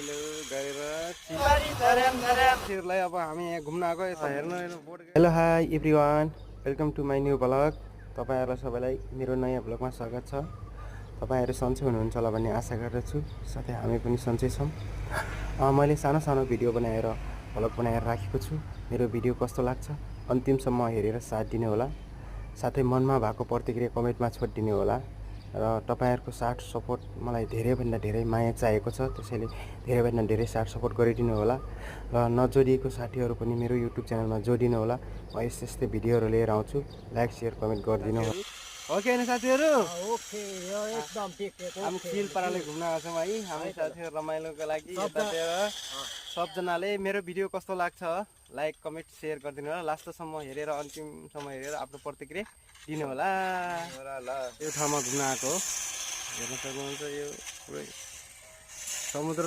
रमाइलो गरेर चिरलाई अब हामी यहाँ घुम्न आएको यता हेर्नु board. Hello hi everyone, welcome to my new blog. तपाईँहरूलाई सबैलाई मेरो नयाँ ब्लगमा स्वागत छ। तपाईँहरू सन्चै हुनुहुन्छ होला भन्ने आशा गर्दछु, साथै हामी पनि सन्चै छौँ। मैले सानो सानो भिडियो बनाएर ब्लग बनाएर राखेको छु। मेरो भिडियो कस्तो लाग्छ अन्तिमसम्म हेरेर साथ दिनु होला, साथै मनमा भएको प्रतिक्रिया कमेन्टमा छोडिदिनु होला। र तपाईँहरूको साथ सपोर्ट मलाई धेरैभन्दा धेरै माया चाहिएको छ, त्यसैले धेरैभन्दा धेरै साथ सपोर्ट गरिदिनु होला। र नजोडिएको साथीहरू पनि मेरो युट्युब च्यानलमा जोडिनु होला। म यस्तै यस्तै भिडियोहरू लिएर आउँछु। लाइक सेयर कमेन्ट गरिदिनु होला। ओके होइन साथीहरू, ओके यो एकदम ठिक हामी चिल पाराले घुम्न आएको छौँ है। हामी साथीहरू रमाइलोको लागि यतातिर सबजनाले मेरो भिडियो कस्तो लाग्छ लाइक कमेन्ट सेयर गरिदिनु होला। लास्टसम्म हेरेर अन्तिमसम्म हेरेर आफ्नो प्रतिक्रिया दिनु होला। यो ठाउँमा घुम्न आएको हो, हेर्न सक्नुहुन्छ यो पुरै समुद्र